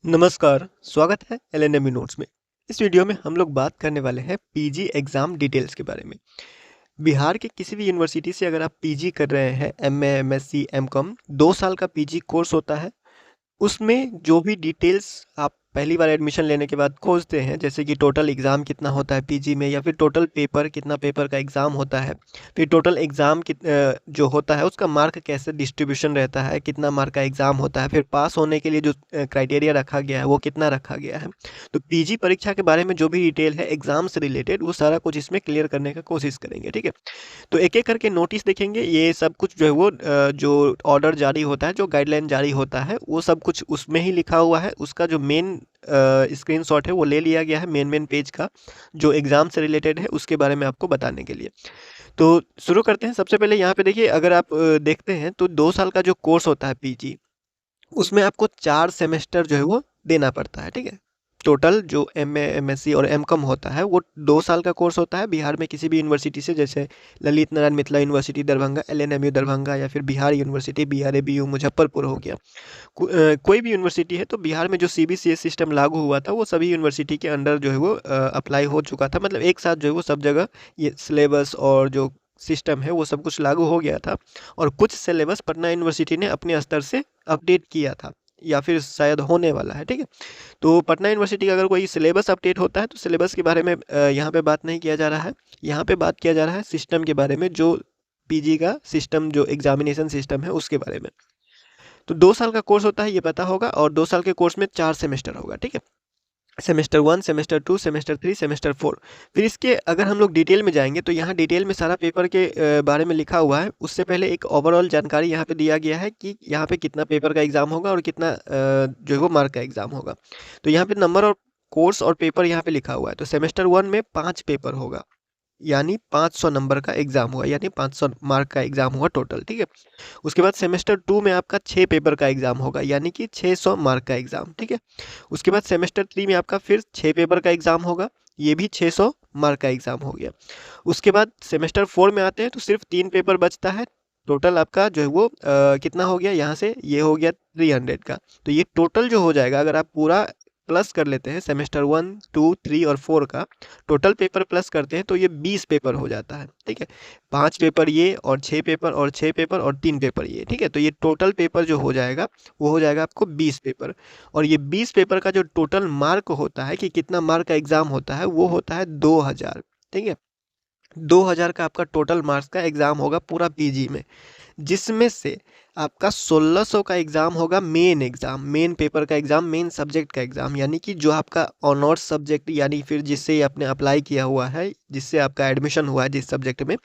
नमस्कार, स्वागत है एलएनएमयू नोट्स में। इस वीडियो में हम लोग बात करने वाले हैं पीजी एग्ज़ाम डिटेल्स के बारे में। बिहार के किसी भी यूनिवर्सिटी से अगर आप पीजी कर रहे हैं, एमए, एमएससी, एमकॉम 2 साल का पीजी कोर्स होता है। उसमें जो भी डिटेल्स आप पहली बार एडमिशन लेने के बाद खोजते हैं, जैसे कि टोटल एग्ज़ाम कितना होता है पीजी में, या फिर टोटल पेपर कितना पेपर का एग्ज़ाम होता है, फिर टोटल एग्ज़ाम जो होता है उसका मार्क कैसे डिस्ट्रीब्यूशन रहता है, कितना मार्क का एग्ज़ाम होता है, फिर पास होने के लिए जो क्राइटेरिया रखा गया है वो कितना रखा गया है। तो पीजी परीक्षा के बारे में जो भी डिटेल है एग्ज़ाम से रिलेटेड, वो सारा कुछ इसमें क्लियर करने का कोशिश करेंगे, ठीक है। तो एक-एक करके नोटिस देखेंगे, ये सब कुछ जो है वो जो ऑर्डर जारी होता है, जो गाइडलाइन जारी होता है, वो सब कुछ उसमें ही लिखा हुआ है। उसका जो मेन स्क्रीनशॉट है वो ले लिया गया है मेन पेज का, जो एग्ज़ाम से रिलेटेड है उसके बारे में आपको बताने के लिए। तो शुरू करते हैं। सबसे पहले यहाँ पे देखिए, अगर आप देखते हैं तो 2 साल का जो कोर्स होता है पीजी, उसमें आपको 4 सेमेस्टर जो है वो देना पड़ता है, ठीक है। टोटल जो एमए, एमएससी और एमकॉम होता है वो 2 साल का कोर्स होता है। बिहार में किसी भी यूनिवर्सिटी से, जैसे ललित नारायण मिथिला यूनिवर्सिटी दरभंगा, एलएनएमयू दरभंगा, या फिर बिहार यूनिवर्सिटी बीआरएबीयू मुजफ्फरपुर हो गया। कोई भी यूनिवर्सिटी है, तो बिहार में जो सीबीसीएस सिस्टम लागू हुआ था वो सभी यूनिवर्सिटी के अंडर जो है वो अप्लाई हो चुका था। मतलब एक साथ जो है वो सब जगह ये सिलेबस और जो सिस्टम है वो सब कुछ लागू हो गया था। और कुछ सिलेबस पटना यूनिवर्सिटी ने अपने स्तर से अपडेट किया था, या फिर शायद होने वाला है, ठीक है। तो पटना यूनिवर्सिटी का अगर कोई सिलेबस अपडेट होता है तो सिलेबस के बारे में यहाँ पे बात नहीं किया जा रहा है। यहाँ पे बात किया जा रहा है सिस्टम के बारे में, जो पीजी का सिस्टम, जो एग्जामिनेशन सिस्टम है उसके बारे में। तो 2 साल का कोर्स होता है, ये पता होगा। और 2 साल के कोर्स में 4 सेमेस्टर होगा, ठीक है। Semester 1, semester 2, semester 3, semester 4। फिर इसके अगर हम लोग डिटेल में जाएंगे तो यहाँ डिटेल में सारा पेपर के बारे में लिखा हुआ है। उससे पहले एक ओवरऑल जानकारी यहाँ पे दिया गया है कि यहाँ पे कितना पेपर का एग्ज़ाम होगा और कितना जो है वो मार्क का एग्ज़ाम होगा। तो यहाँ पे नंबर और कोर्स और पेपर यहाँ पे लिखा हुआ है। तो सेमेस्टर 1 में 5 पेपर होगा, यानी 500 नंबर का एग्ज़ाम हुआ, यानी 500 मार्क का एग्ज़ाम हुआ टोटल, ठीक है। उसके बाद सेमेस्टर 2 में आपका 6 पेपर का एग्ज़ाम होगा, यानी कि 600 मार्क का एग्ज़ाम, ठीक है। उसके बाद सेमेस्टर 3 में आपका फिर 6 पेपर का एग्ज़ाम होगा, ये भी 600 मार्क का एग्ज़ाम हो गया। उसके बाद सेमेस्टर 4 में आते हैं तो सिर्फ 3 पेपर बचता है। टोटल आपका जो है वो कितना हो गया, यहाँ से ये हो गया 300 का। तो ये टोटल जो हो जाएगा, अगर आप पूरा प्लस कर लेते हैं सेमेस्टर 1, 2, 3 और 4 का टोटल पेपर प्लस करते हैं तो ये 20 पेपर हो जाता है, ठीक है। 5 पेपर ये, और 6 पेपर, और 6 पेपर, और 3 पेपर ये, ठीक है। तो ये टोटल पेपर जो हो जाएगा वो हो जाएगा आपको 20 पेपर। और ये 20 पेपर का जो टोटल मार्क होता है, कि कितना मार्क का एग्ज़ाम होता है, वो होता है 2000, ठीक है। 2000 का आपका टोटल मार्क्स का एग्ज़ाम होगा पूरा पीजी में, जिसमें से आपका 1600 का एग्ज़ाम होगा मेन एग्ज़ाम, मेन पेपर का एग्ज़ाम, मेन सब्जेक्ट का एग्ज़ाम, यानी कि जो आपका ऑनर्स सब्जेक्ट, यानी फिर जिससे आपने अप्लाई किया हुआ है, जिससे आपका एडमिशन हुआ है जिस सब्जेक्ट में,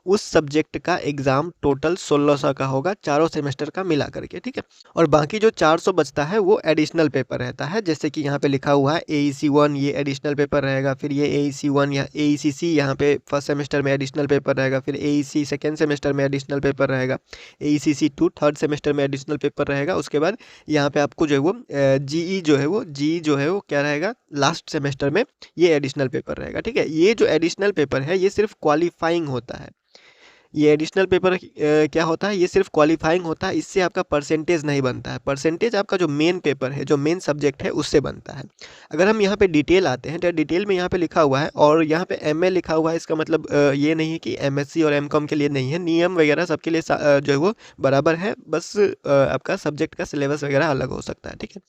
उस सब्जेक्ट का एग्ज़ाम टोटल 1600 का होगा, चारों सेमेस्टर का मिला करके, ठीक है। और बाकी जो 400 बचता है वो एडिशनल पेपर रहता है, जैसे कि यहाँ पे लिखा हुआ है एईसी 1, ये एडिशनल पेपर रहेगा। फिर ये एईसी 1 या एईसीसी यहाँ पे फर्स्ट सेमेस्टर में एडिशनल पेपर रहेगा। फिर एईसी सेकेंड सेमेस्टर में एडिशनल पेपर रहेगा। एईसीसी 2 थर्ड सेमेस्टर में एडिशनल पेपर रहेगा। उसके बाद यहाँ पे आपको जो है वो जीई जो है वो क्या रहेगा, लास्ट सेमेस्टर में ये एडिशनल पेपर रहेगा, ठीक है। ये जो एडिशनल पेपर है ये सिर्फ क्वालिफाइंग होता है। ये एडिशनल पेपर क्या होता है, ये सिर्फ क्वालिफाइंग होता है, इससे आपका परसेंटेज नहीं बनता है। परसेंटेज आपका जो मेन पेपर है, जो मेन सब्जेक्ट है, उससे बनता है। अगर हम यहाँ पे डिटेल आते हैं तो डिटेल में यहाँ पे लिखा हुआ है, और यहाँ पे एमए लिखा हुआ है, इसका मतलब ये नहीं है कि एमएससी और एमकॉम के लिए नहीं है। नियम वगैरह सबके लिए जो है वो बराबर है, बस आपका सब्जेक्ट का सिलेबस वगैरह अलग हो सकता है, ठीक है।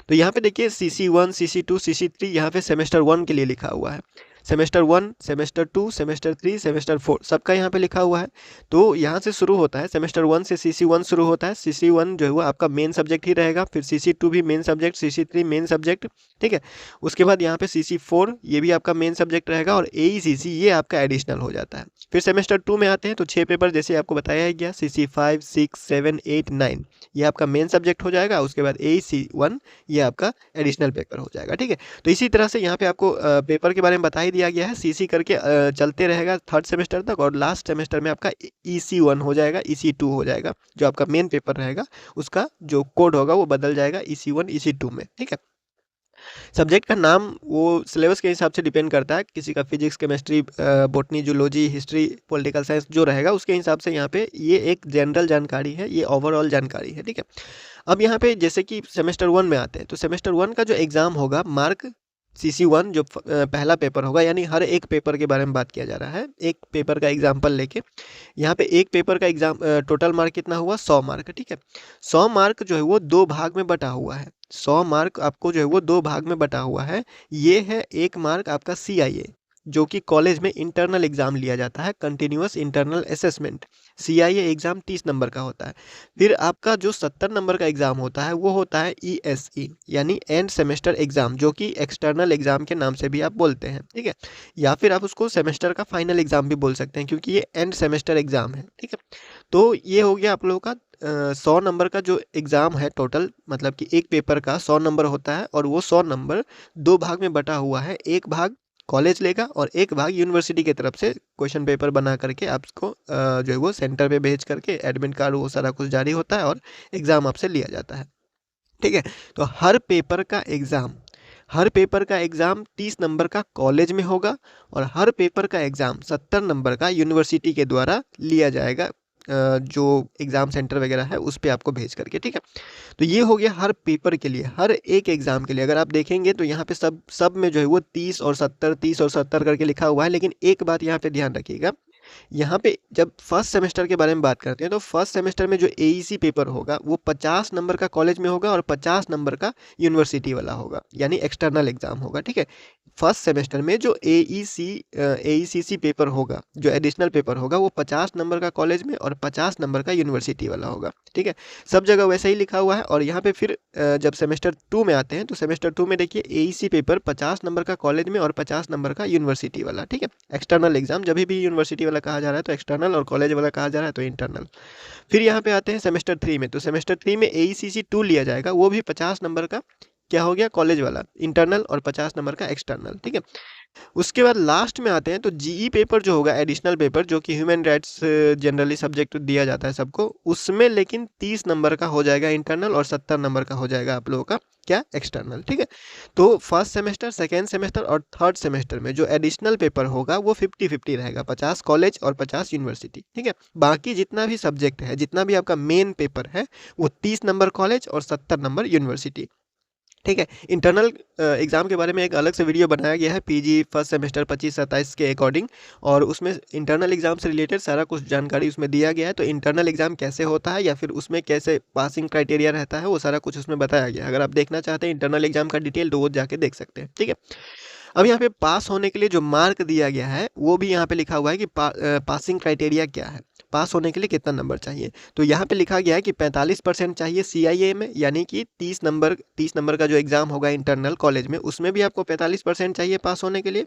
तो यहाँ पे देखिए CC1, CC2, CC3 यहाँ पे सेमेस्टर 1 के लिए लिखा हुआ है। सेमेस्टर 1, सेमेस्टर 2, सेमेस्टर 3, सेमेस्टर 4 सबका यहाँ पे लिखा हुआ है। तो यहाँ से शुरू होता है, सेमेस्टर 1 से CC1 शुरू होता है। CC1 जो है वो आपका मेन सब्जेक्ट ही रहेगा। फिर CC2 भी main subject, CC3 main subject, ठीक है। उसके बाद यहाँ पे CC4 ये भी आपका मेन सब्जेक्ट रहेगा, और AECC ये आपका एडिशनल हो जाता है। फिर सेमेस्टर 2 में आते हैं तो 6 पेपर जैसे आपको बताया गया, CC5, 6, 7, 8, 9 ये आपका मेन सब्जेक्ट हो जाएगा। उसके बाद AEC1 ये आपका एडिशनल पेपर हो जाएगा, ठीक है। तो इसी तरह से यहाँ पे आपको पेपर के बारे में बता ही दिया गया है। सीसी करके चलते रहेगा थर्ड सेमेस्टर तक, और लास्ट सेमेस्टर में आपका EC1 हो जाएगा, EC2 हो जाएगा। जो आपका मेन पेपर रहेगा उसका जो कोड होगा वो बदल जाएगा EC1, EC2 में, ठीक है। सब्जेक्ट का नाम वो सिलेबस के हिसाब से डिपेंड करता है, किसी का physics, chemistry, botany, zoology, history, political science जो रहेगा उसके हिसाब से यहाँ पे ये एक जनरल जानकारी है, ये ओवरऑल जानकारी है, ठीक है। अब यहाँ पे जैसे कि सेमेस्टर 1 में आते हैं, तो सेमेस्टर 1 का जो एग्ज़ाम होगा मार्क CC1 जो पहला पेपर होगा, यानी हर एक पेपर के बारे में बात किया जा रहा है, एक पेपर का एग्जाम्पल लेके। यहाँ पे एक पेपर का एग्जाम टोटल मार्क कितना हुआ, 100 मार्क, ठीक है। 100 मार्क जो है वो 2 भाग में बटा हुआ है, 100 मार्क आपको जो है वो 2 भाग में बटा हुआ है। ये है 1 मार्क आपका CIA, जो कि कॉलेज में इंटरनल एग्जाम लिया जाता है, continuous internal assessment. CIA exam 30 number का होता है। फिर आपका जो 70 नंबर का एग्जाम होता है वो होता है ESE, यानी एंड सेमेस्टर एग्जाम, जो कि एक्सटर्नल एग्जाम के नाम से भी आप बोलते हैं, ठीक है। या फिर आप उसको सेमेस्टर का फाइनल एग्जाम भी बोल सकते हैं, क्योंकि ये एंड सेमेस्टर एग्जाम है, ठीक है। तो ये हो गया आप लोगों का 100 नंबर का जो एग्ज़ाम है टोटल, मतलब कि एक पेपर का 100 नंबर होता है, और वो 100 नंबर 2 भाग में बटा हुआ है। एक भाग कॉलेज लेगा और एक भाग यूनिवर्सिटी की तरफ से क्वेश्चन पेपर बना करके आपको जो है वो सेंटर पे भेज करके एडमिट कार्ड वो सारा कुछ जारी होता है और एग्ज़ाम आपसे लिया जाता है, ठीक है। तो हर पेपर का एग्ज़ाम 30 नंबर का कॉलेज में होगा, और हर पेपर का एग्ज़ाम 70 नंबर का यूनिवर्सिटी के द्वारा लिया जाएगा, जो एग्ज़ाम सेंटर वगैरह है उस पे आपको भेज करके, ठीक है। तो ये हो गया हर पेपर के लिए, हर एक एग्ज़ाम के लिए। अगर आप देखेंगे तो यहाँ पे सब में जो है वो 30 और 70 करके लिखा हुआ है, लेकिन एक बात यहाँ पे ध्यान रखिएगा, यहाँ पे जब फर्स्ट सेमेस्टर के बारे में बात करते हैं तो फर्स्ट सेमेस्टर में जो AEC पेपर होगा वो 50 नंबर का कॉलेज में होगा और 50 नंबर का यूनिवर्सिटी वाला होगा, यानी एक्सटर्नल एग्जाम होगा, ठीक है। फर्स्ट सेमेस्टर में जो AECC पेपर होगा, जो एडिशनल पेपर होगा, वो 50 नंबर का कॉलेज में और 50 नंबर का यूनिवर्सिटी वाला होगा, ठीक है। सब जगह वैसे ही लिखा हुआ है। और यहाँ पे फिर जब सेमेस्टर 2 में आते हैं तो सेमेस्टर 2 में देखिए AEC पेपर 50 नंबर का कॉलेज में और 50 नंबर का यूनिवर्सिटी वाला, ठीक है। एक्सटर्नल एग्जाम जब भी यूनिवर्सिटी वाला कहा जा रहा है तो एक्सटर्नल, और कॉलेज वाला कहा जा रहा है तो इंटरनल। फिर यहाँ पे आते हैं सेमेस्टर 3 में, तो सेमेस्टर 3 में AECC 2 लिया जाएगा, वो भी 50 नंबर का क्या हो गया, कॉलेज वाला इंटरनल, और 50 नंबर का एक्सटर्नल, ठीक है। उसके बाद लास्ट में आते हैं तो GE पेपर जो होगा, एडिशनल पेपर, जो कि ह्यूमन राइट्स जनरली सब्जेक्ट दिया जाता है सबको, उसमें लेकिन 30 नंबर का हो जाएगा इंटरनल और 70 नंबर का हो जाएगा आप लोगों का क्या, एक्सटर्नल, ठीक है। तो फर्स्ट सेमेस्टर, सेकेंड सेमेस्टर और थर्ड सेमेस्टर में जो एडिशनल पेपर होगा वो 50-50 रहेगा, 50 कॉलेज और 50 यूनिवर्सिटी, ठीक है। बाकी जितना भी सब्जेक्ट है, जितना भी आपका मेन पेपर है, वो 30 नंबर कॉलेज और 70 नंबर यूनिवर्सिटी, ठीक है। इंटरनल एग्ज़ाम के बारे में एक अलग से वीडियो बनाया गया है PG फर्स्ट सेमेस्टर 25-27 के अकॉर्डिंग, और उसमें इंटरनल एग्ज़ाम से रिलेटेड सारा कुछ जानकारी उसमें दिया गया है। तो इंटरनल एग्ज़ाम कैसे होता है या फिर उसमें कैसे पासिंग क्राइटेरिया रहता है, वो सारा कुछ उसमें बताया गया है। अगर आप देखना चाहते हैं इंटरनल एग्ज़ाम का डिटेल, तो वो जाके देख सकते हैं, ठीक है। अब यहाँ पे पास होने के लिए जो मार्क दिया गया है वो भी यहाँ पे लिखा हुआ है कि पासिंग क्राइटेरिया क्या है, पास होने के लिए कितना नंबर चाहिए। तो यहाँ पे लिखा गया है कि 45% चाहिए CIA में, यानी कि 30 नंबर का जो एग्ज़ाम होगा इंटरनल कॉलेज में, उसमें भी आपको 45% चाहिए पास होने के लिए।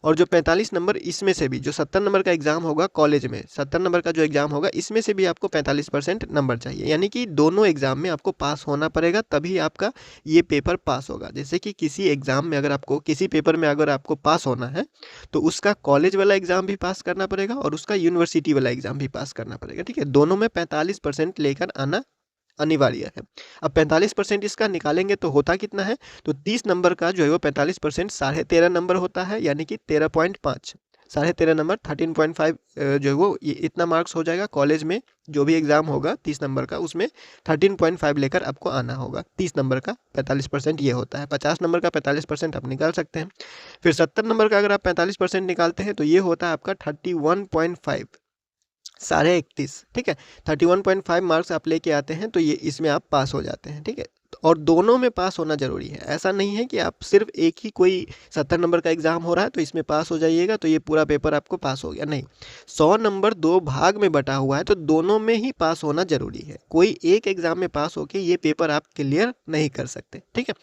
और जो 45 नंबर इसमें से भी, जो 70 नंबर का एग्ज़ाम होगा कॉलेज में, 70 नंबर का जो एग्ज़ाम होगा इसमें से भी आपको 45% नंबर चाहिए, यानी कि दोनों एग्ज़ाम में आपको पास होना पड़ेगा, तभी आपका ये पेपर पास होगा। जैसे कि किसी एग्ज़ाम में अगर आपको, किसी पेपर में अगर आपको पास होना है तो उसका कॉलेज वाला एग्ज़ाम भी पास करना पड़ेगा और उसका यूनिवर्सिटी वाला एग्ज़ाम भी पास करना पड़ेगा, ठीक है। दोनों में 45% लेकर आना अनिवार्य है। अब 45% इसका निकालेंगे तो होता कितना है, तो 30 नंबर का जो है वो 45% 13.5 नंबर होता है, यानी कि 13.5, 13.5 नंबर 13.5 जो है वो ये इतना मार्क्स हो जाएगा। कॉलेज में जो भी एग्ज़ाम होगा 30 नंबर का, उसमें 13.5 लेकर आपको आना होगा। 30 नंबर का 45% ये होता है। 50 नंबर का 45% आप निकाल सकते हैं। फिर 70 नंबर का अगर आप 45% निकालते हैं तो ये होता है आपका 31.5, 31.5, ठीक है। 31.5 मार्क्स आप लेके आते हैं तो ये इसमें आप पास हो जाते हैं, ठीक है। और दोनों में पास होना जरूरी है। ऐसा नहीं है कि आप सिर्फ एक ही कोई 70 नंबर का एग्जाम हो रहा है तो इसमें पास हो जाइएगा तो ये पूरा पेपर आपको पास हो गया, नहीं। 100 नंबर 2 भाग में बटा हुआ है तो दोनों में ही पास होना जरूरी है। कोई एक एग्जाम में पास होके ये पेपर आप क्लियर नहीं कर सकते, ठीक है।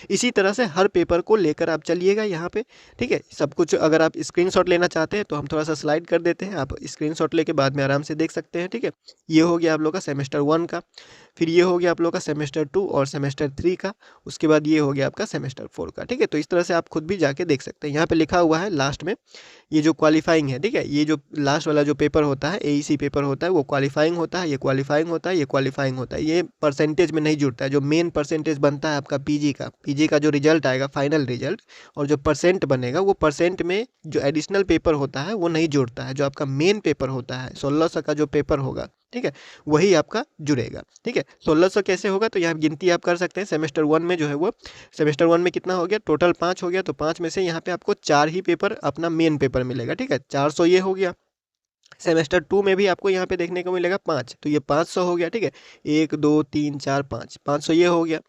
इसी तरह से हर पेपर को लेकर आप चलिएगा यहाँ पे, ठीक है। सब कुछ अगर आप स्क्रीनशॉट लेना चाहते हैं तो हम थोड़ा सा स्लाइड कर देते हैं, आप स्क्रीनशॉट लेके बाद में आराम से देख सकते हैं, ठीक है। ये हो गया आप लोग का सेमेस्टर 1 का। फिर ये हो गया आप लोग का सेमेस्टर 2 और सेमेस्टर 3 का, उसके बाद ये हो गया आपका सेमेस्टर 4 का, ठीक है। तो इस तरह से आप खुद भी जाके देख सकते हैं। यहाँ पे लिखा हुआ है लास्ट में ये जो क्वालिफाइंग है, ठीक है, ये जो लास्ट वाला जो पेपर होता है एईसी पेपर होता है वो क्वालिफाइंग होता है, ये क्वालिफाइंग होता है, ये क्वालिफाइंग होता है। ये परसेंटेज में नहीं जुड़ता है। जो मेन परसेंटेज बनता है आपका पीजी का जो रिजल्ट आएगा फाइनल रिजल्ट और जो परसेंट बनेगा वो परसेंट में जो एडिशनल पेपर होता है वो नहीं जुड़ता है। जो आपका मेन पेपर होता है 1600 का जो पेपर होगा, ठीक है, वही आपका जुड़ेगा, ठीक है। 1600 कैसे होगा, तो यहाँ गिनती आप कर सकते हैं। सेमेस्टर 1 में जो है वो सेमेस्टर 1 में कितना हो गया, टोटल 5 हो गया, तो 5 में से यहाँ पे आपको 4 ही पेपर अपना मेन पेपर मिलेगा, ठीक है, 400 ये हो गया। सेमेस्टर 2 में भी आपको यहाँ पे देखने को मिलेगा 5, तो ये 500 हो गया, ठीक है, 1 2 3 4 5, 500 ये हो गया।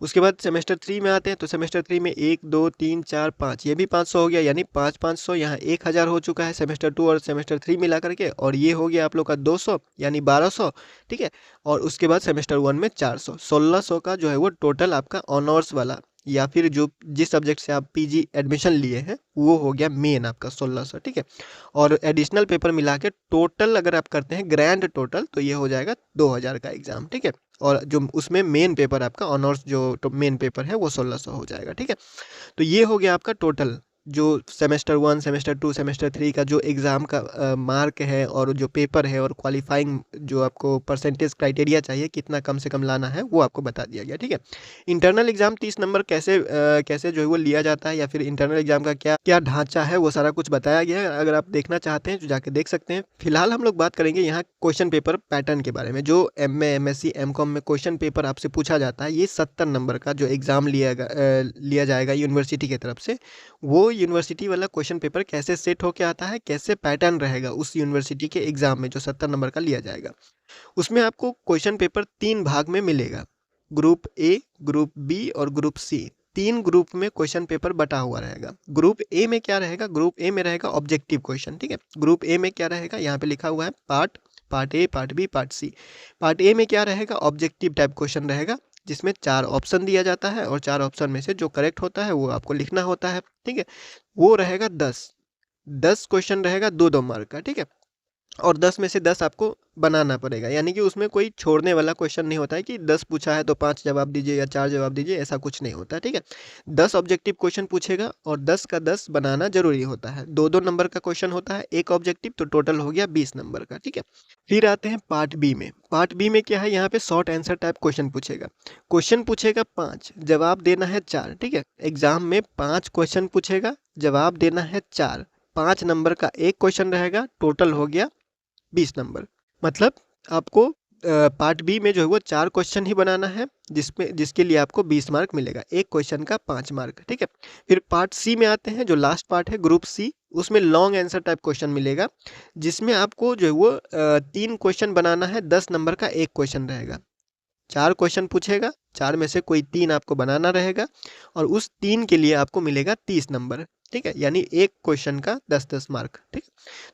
उसके बाद सेमेस्टर 3 में आते हैं, तो सेमेस्टर 3 में 1 2 3 4 5, ये भी 500 हो गया, यानी 5 500 यहाँ 1000 हो चुका है सेमेस्टर 2 और सेमेस्टर 3 मिला करके, और ये हो गया आप लोग का 200 यानी 1200, ठीक है। और उसके बाद सेमेस्टर 1 में 400, 1600 का जो है वो टोटल आपका ऑनर्स वाला या फिर जो जिस सब्जेक्ट से आप पीजी एडमिशन लिए हैं वो हो गया मेन आपका 1600, ठीक है। और एडिशनल पेपर मिला के टोटल अगर आप करते हैं ग्रैंड टोटल तो ये हो जाएगा 2000 का एग्ज़ाम, ठीक है। और जो उसमें मेन पेपर आपका ऑनर्स जो मेन पेपर है वो 1600 हो जाएगा, ठीक है। तो ये हो गया आपका टोटल जो सेमेस्टर 1 सेमेस्टर 2 सेमेस्टर 3 का जो एग्ज़ाम का मार्क है और जो पेपर है और क्वालिफाइंग जो आपको परसेंटेज क्राइटेरिया चाहिए कितना कम से कम लाना है वो आपको बता दिया गया, ठीक है। इंटरनल एग्ज़ाम 30 नंबर कैसे जो है वो लिया जाता है या फिर इंटरनल एग्ज़ाम का क्या क्या ढांचा है वो सारा कुछ बताया गया है। अगर आप देखना चाहते हैं तो जाके देख सकते हैं। फिलहाल हम लोग बात करेंगे यहाँ क्वेश्चन पेपर पैटर्न के बारे में। जो एमए एमएससी एमकॉम में क्वेश्चन पेपर आपसे पूछा जाता है, ये 70 नंबर का जो एग्ज़ाम लिया जाएगा यूनिवर्सिटी की तरफ से, वो यूनिवर्सिटी वाला क्वेश्चन पेपर कैसे सेट होके आता है, कैसे पैटर्न रहेगा उस यूनिवर्सिटी के एग्जाम में जो 70 नंबर का लिया जाएगा, उसमें आपको क्वेश्चन पेपर 3 भाग में मिलेगा। ग्रुप ए, ग्रुप बी और ग्रुप सी, 3 ग्रुप में क्वेश्चन पेपर बटा हुआ रहेगा। ग्रुप ए में क्या रहेगा, ग्रुप ए में रहेगा ऑब्जेक्टिव क्वेश्चन, ठीक है। ग्रुप ए में क्या रहेगा, यहाँ पे लिखा हुआ है part A, part B, part C. Part A में क्या रहेगा, ऑब्जेक्टिव टाइप क्वेश्चन रहेगा जिसमें 4 ऑप्शन दिया जाता है और 4 ऑप्शन में से जो करेक्ट होता है वो आपको लिखना होता है, ठीक है। वो रहेगा 10 क्वेश्चन रहेगा 2-2 मार्क का, ठीक है। और 10 में से 10 आपको बनाना पड़ेगा, यानी कि उसमें कोई छोड़ने वाला क्वेश्चन नहीं होता है कि 10 पूछा है तो 5 जवाब दीजिए या 4 जवाब दीजिए, ऐसा कुछ नहीं होता है, ठीक है। 10 ऑब्जेक्टिव क्वेश्चन पूछेगा और 10 का 10 बनाना जरूरी होता है। 2-2 नंबर का क्वेश्चन होता है, एक ऑब्जेक्टिव, तो टोटल हो गया 20 नंबर का, ठीक है। फिर आते हैं पार्ट बी में। पार्ट बी में क्या है, यहाँ पे शॉर्ट आंसर टाइप क्वेश्चन पूछेगा। क्वेश्चन पूछेगा 5, जवाब देना है 4, ठीक है। एग्जाम में 5 क्वेश्चन पूछेगा, जवाब देना है 4, 5 नंबर का एक क्वेश्चन रहेगा, टोटल हो गया 20 नंबर। मतलब आपको पार्ट बी में जो है वो 4 क्वेश्चन ही बनाना है जिसके लिए आपको 20 मार्क मिलेगा, एक क्वेश्चन का 5 मार्क, ठीक है। फिर पार्ट सी में आते हैं, जो लास्ट पार्ट है ग्रुप सी, उसमें लॉन्ग आंसर टाइप क्वेश्चन मिलेगा जिसमें आपको जो है वो 3 क्वेश्चन बनाना है, 10 नंबर का एक क्वेश्चन रहेगा। 4 क्वेश्चन पूछेगा, 4 में से कोई 3 आपको बनाना रहेगा और उस 3 के लिए आपको मिलेगा 30 नंबर, ठीक है, यानी एक क्वेश्चन का 10-10 मार्क, ठीक।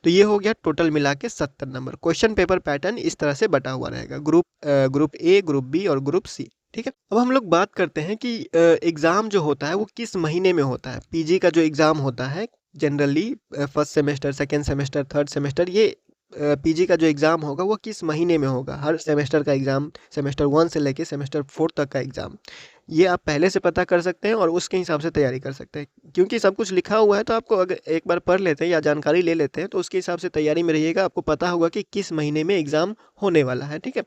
तो ये हो गया टोटल मिला के 70 नंबर। क्वेश्चन पेपर पैटर्न इस तरह से बटा हुआ रहेगा, ग्रुप ए, ग्रुप बी और ग्रुप सी, ठीक है। अब हम लोग बात करते हैं कि एग्ज़ाम जो होता है वो किस महीने में होता है। पीजी का जो एग्ज़ाम होता है generally first semester, second semester, third semester, ये पीजी का जो एग्ज़ाम होगा वो किस महीने में होगा। हर सेमेस्टर का एग्ज़ाम, सेमेस्टर 1 से लेके सेमेस्टर 4 तक का एग्ज़ाम, ये आप पहले से पता कर सकते हैं और उसके हिसाब से तैयारी कर सकते हैं, क्योंकि सब कुछ लिखा हुआ है। तो आपको अगर एक बार पढ़ लेते हैं या जानकारी ले लेते हैं तो उसके हिसाब से तैयारी में रहिएगा, आपको पता होगा कि किस महीने में एग्ज़ाम होने वाला है, ठीक है।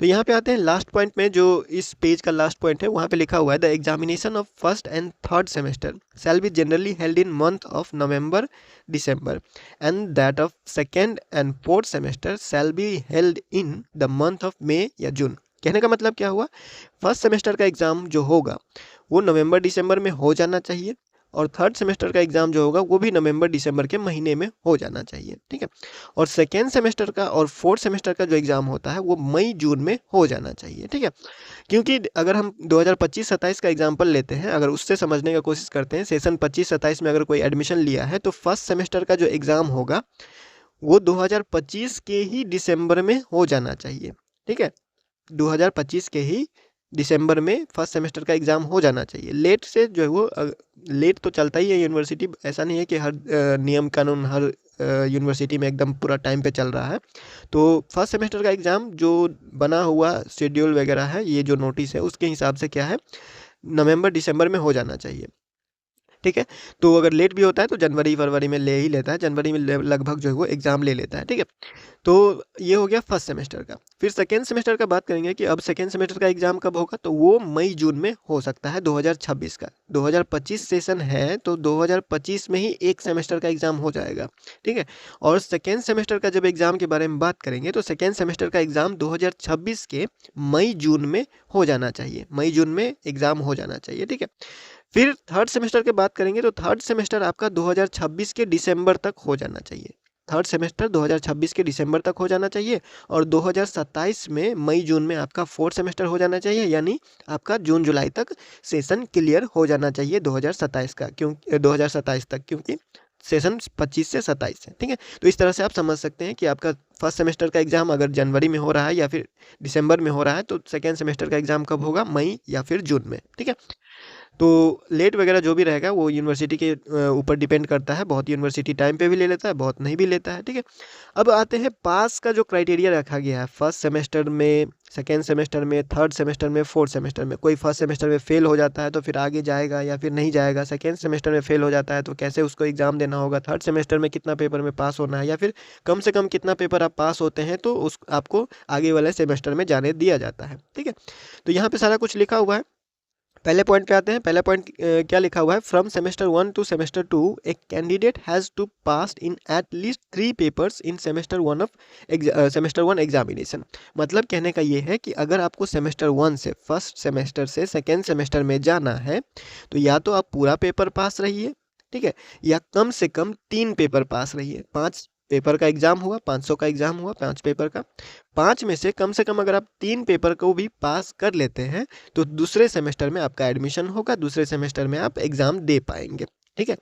तो यहाँ पे आते हैं लास्ट पॉइंट में, जो इस पेज का लास्ट पॉइंट है, वहाँ पे लिखा हुआ है the examination of first and third semester shall be generally held in month of November December and that of second and fourth semester shall be held in the month of May या June. कहने का मतलब क्या हुआ, first semester का exam जो होगा वो नवंबर दिसंबर में हो जाना चाहिए और थर्ड सेमेस्टर का एग्ज़ाम जो होगा वो भी नवंबर दिसंबर के महीने में हो जाना चाहिए, ठीक है। और सेकेंड सेमेस्टर का और फोर्थ सेमेस्टर का जो एग्ज़ाम होता है वो मई जून में हो जाना चाहिए, ठीक है। क्योंकि अगर हम 2025-27 का एग्जाम्पल लेते हैं, अगर उससे समझने का कोशिश करते हैं, सेशन 25-27 में अगर कोई एडमिशन लिया है तो फर्स्ट सेमेस्टर का जो एग्ज़ाम होगा वो 2025 के ही दिसंबर में हो जाना चाहिए, ठीक है। 2025 के ही दिसंबर में फर्स्ट सेमेस्टर का एग्ज़ाम हो जाना चाहिए। लेट से जो है वो लेट तो चलता ही है यूनिवर्सिटी, ऐसा नहीं है कि हर नियम कानून हर यूनिवर्सिटी में एकदम पूरा टाइम पे चल रहा है। तो फर्स्ट सेमेस्टर का एग्ज़ाम जो बना हुआ शेड्यूल वगैरह है, ये जो नोटिस है उसके हिसाब से क्या है, नवंबर दिसंबर में हो जाना चाहिए। ठीक है, तो अगर लेट भी होता है तो जनवरी फरवरी में ले ही लेता है, जनवरी में लगभग जो है वो एग्ज़ाम ले लेता है। ठीक है, तो ये हो गया फर्स्ट सेमेस्टर का। फिर सेकेंड सेमेस्टर का बात करेंगे कि अब सेकेंड सेमेस्टर का एग्ज़ाम कब होगा, तो वो मई जून में हो सकता है 2026 का। 2025 सेशन है तो 2025 में ही एक सेमेस्टर का एग्ज़ाम हो जाएगा। ठीक है, और सेकेंड सेमेस्टर का जब एग्ज़ाम के बारे में बात करेंगे तो सेकेंड सेमेस्टर का एग्ज़ाम 2026 के मई जून में हो जाना चाहिए, मई जून में एग्ज़ाम हो जाना चाहिए। ठीक है, फिर थर्ड सेमेस्टर की बात करेंगे तो थर्ड सेमेस्टर आपका 2026 के दिसंबर तक हो जाना चाहिए। थर्ड सेमेस्टर 2026 के दिसंबर तक हो जाना चाहिए और 2027 में मई जून में आपका फोर्थ सेमेस्टर हो जाना चाहिए, यानी आपका जून जुलाई तक सेशन क्लियर हो जाना चाहिए 2027 का, क्योंकि 2027 तक, क्योंकि सेशन 25 से 27 है। ठीक है, तो इस तरह से आप समझ सकते हैं कि आपका फर्स्ट सेमेस्टर का एग्ज़ाम अगर जनवरी में हो रहा है या फिर दिसंबर में हो रहा है तो सेकेंड सेमेस्टर का एग्ज़ाम कब होगा, मई या फिर जून में। ठीक है, तो लेट वगैरह जो भी रहेगा वो यूनिवर्सिटी के ऊपर डिपेंड करता है। बहुत यूनिवर्सिटी टाइम पे भी ले लेता है, बहुत नहीं भी लेता है। ठीक है, अब आते हैं पास का जो क्राइटेरिया रखा गया है फर्स्ट सेमेस्टर में, सेकेंड सेमेस्टर में, थर्ड सेमेस्टर में, फोर्थ सेमेस्टर में। कोई फर्स्ट सेमेस्टर में फेल हो जाता है तो फिर आगे जाएगा या फिर नहीं जाएगा, सेकेंड सेमेस्टर में फेल हो जाता है तो कैसे उसको एग्ज़ाम देना होगा, थर्ड सेमेस्टर में कितना पेपर में पास होना है या फिर कम से कम कितना पेपर आप पास होते हैं तो उस आपको आगे वाले सेमेस्टर में जाने दिया जाता है। ठीक है, तो यहाँ पे सारा कुछ लिखा हुआ है। पहले पॉइंट पे आते हैं। पहला पॉइंट क्या लिखा हुआ है, from semester 1 to semester 2 a candidate has to pass in at least 3 papers in semester 1 examination. मतलब कहने का ये है कि अगर आपको सेमेस्टर 1 से, फर्स्ट सेमेस्टर से सेकेंड सेमेस्टर में जाना है तो या तो आप पूरा पेपर पास रहिए, ठीक है, या कम से कम 3 पेपर पास रहिए। 5 पेपर का एग्ज़ाम हुआ, 500 का एग्ज़ाम हुआ 5 पेपर का, 5 में से कम अगर आप 3 पेपर को भी पास कर लेते हैं तो दूसरे सेमेस्टर में आपका एडमिशन होगा, दूसरे सेमेस्टर में आप एग्ज़ाम दे पाएंगे। ठीक है,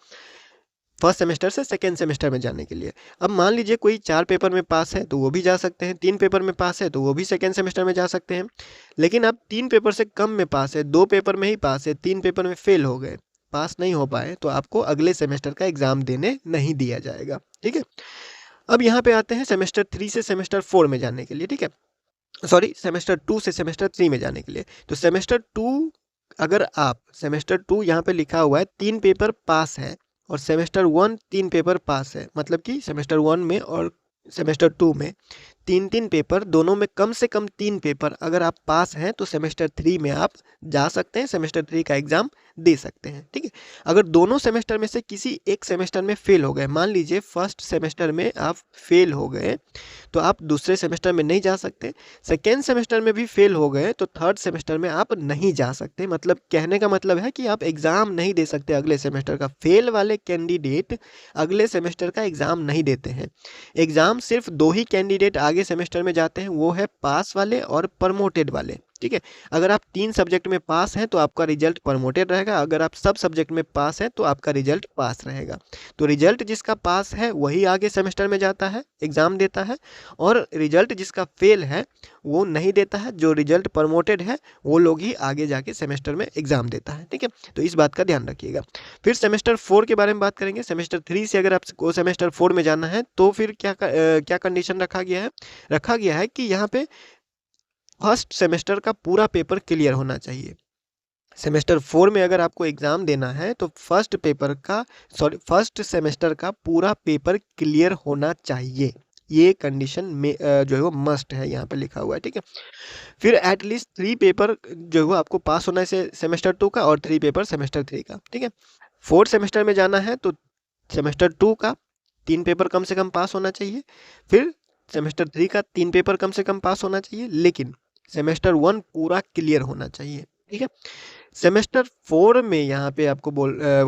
फर्स्ट सेमेस्टर से सेकेंड सेमेस्टर में जाने के लिए। अब मान लीजिए कोई 4 पेपर में पास है तो वो भी जा सकते हैं, 3 पेपर में पास है तो वो भी सेकेंड सेमेस्टर में जा सकते हैं। लेकिन आप 3 पेपर से कम में पास है, 2 पेपर में ही पास है, 3 पेपर में फेल हो गए, पास नहीं हो पाए, तो आपको अगले सेमेस्टर का एग्ज़ाम देने नहीं दिया जाएगा। ठीक है, अब यहाँ पे आते हैं सेमेस्टर 3 से सेमेस्टर 4 में जाने के लिए। ठीक है, सॉरी, सेमेस्टर 2 से सेमेस्टर 3 में जाने के लिए। तो सेमेस्टर 2, अगर आप सेमेस्टर 2 यहाँ पे लिखा हुआ है 3 पेपर पास है और सेमेस्टर 1 3 पेपर पास है, मतलब कि सेमेस्टर 1 में और सेमेस्टर 2 में 3-3 पेपर, दोनों में कम से कम 3 पेपर अगर आप पास हैं तो सेमेस्टर 3 में आप जा सकते हैं, सेमेस्टर 3 का एग्ज़ाम दे सकते हैं। ठीक है, अगर दोनों सेमेस्टर में से किसी एक सेमेस्टर में फेल हो गए, मान लीजिए फर्स्ट सेमेस्टर में आप फेल हो गए तो आप दूसरे सेमेस्टर में नहीं जा सकते, सेकेंड सेमेस्टर में भी फेल हो गए तो थर्ड सेमेस्टर में आप नहीं जा सकते। मतलब कहने का मतलब है कि आप एग्ज़ाम नहीं दे सकते अगले सेमेस्टर का। फेल वाले कैंडिडेट अगले सेमेस्टर का एग्ज़ाम नहीं देते हैं। एग्ज़ाम सिर्फ 2 ही कैंडिडेट आगे सेमेस्टर में जाते हैं, वो है पास वाले और प्रमोटेड वाले। ठीक है, अगर आप 3 सब्जेक्ट में पास हैं तो आपका रिजल्ट प्रमोटेड रहेगा, अगर आप सब सब्जेक्ट में पास हैं तो आपका रिजल्ट पास रहेगा। तो रिजल्ट जिसका पास है वही आगे सेमेस्टर में जाता है, एग्ज़ाम देता है, और रिजल्ट जिसका फेल है वो नहीं देता है। जो रिजल्ट प्रमोटेड है वो लोग ही आगे जाके सेमेस्टर में एग्ज़ाम देता है। ठीक है, तो इस बात का ध्यान रखिएगा। फिर सेमेस्टर 4 के बारे में बात करेंगे। सेमेस्टर 3 से अगर आपको सेमेस्टर 4 में जाना है तो फिर क्या कंडीशन रखा गया है, रखा गया है कि यहाँ पे फर्स्ट सेमेस्टर का पूरा पेपर क्लियर होना चाहिए। सेमेस्टर 4 में अगर आपको एग्ज़ाम देना है तो फर्स्ट सेमेस्टर का पूरा पेपर क्लियर होना चाहिए। ये कंडीशन में जो है वो मस्ट है, यहाँ पे लिखा हुआ है। ठीक है, फिर एटलीस्ट 3 पेपर जो है वो आपको पास होना है सेमेस्टर 2 का और 3 पेपर सेमेस्टर 3 का। ठीक है, फोर्थ सेमेस्टर में जाना है तो सेमेस्टर 2 का 3 पेपर कम से कम पास होना चाहिए, फिर सेमेस्टर 3 का 3 पेपर कम से कम पास होना चाहिए, लेकिन सेमेस्टर 1 पूरा क्लियर होना चाहिए। ठीक है, सेमेस्टर 4 में यहाँ पे आपको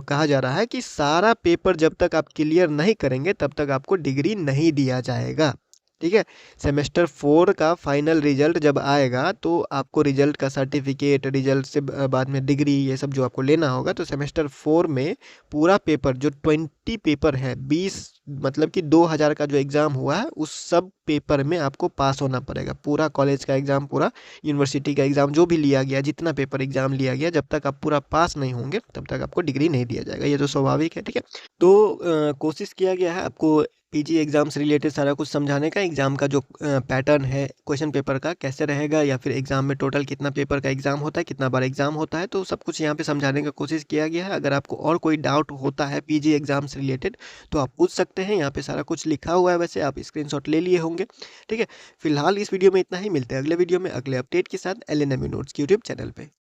कहा जा रहा है कि सारा पेपर जब तक आप क्लियर नहीं करेंगे तब तक आपको डिग्री नहीं दिया जाएगा। ठीक है, सेमेस्टर 4 का फाइनल रिजल्ट जब आएगा तो आपको रिजल्ट का सर्टिफिकेट, रिजल्ट से बाद में डिग्री, ये सब जो आपको लेना होगा। तो सेमेस्टर 4 में पूरा पेपर जो 20 पेपर है, 20 मतलब कि 2000 का जो एग्ज़ाम हुआ है उस सब पेपर में आपको पास होना पड़ेगा। पूरा कॉलेज का एग्ज़ाम, पूरा यूनिवर्सिटी का एग्ज़ाम जो भी लिया गया, जितना पेपर एग्ज़ाम लिया गया, जब तक आप पूरा पास नहीं होंगे तब तक आपको डिग्री नहीं दिया जाएगा। ये तो स्वाभाविक है, ठीक है। तो कोशिश किया गया है आपको पीजी एग्ज़ाम से रिलेटेड सारा कुछ समझाने का। एग्ज़ाम का जो पैटर्न है क्वेश्चन पेपर का कैसे रहेगा, या फिर एग्ज़ाम में टोटल कितना पेपर का एग्ज़ाम होता है, कितना बार एग्ज़ाम होता है, तो सब कुछ यहाँ पे समझाने का कोशिश किया गया है। अगर आपको और कोई डाउट होता है पीजी एग्ज़ाम से रिलेटेड तो आप पूछ सकते हैं। यहाँ पे सारा कुछ लिखा हुआ है, वैसे आप स्क्रीनशॉट ले लिए होंगे, ठीक है। फिलहाल इस वीडियो में इतना ही। मिलते हैं अगले वीडियो में अगले अपडेट के साथ LNMU नोट्स के यूट्यूब चैनल पे।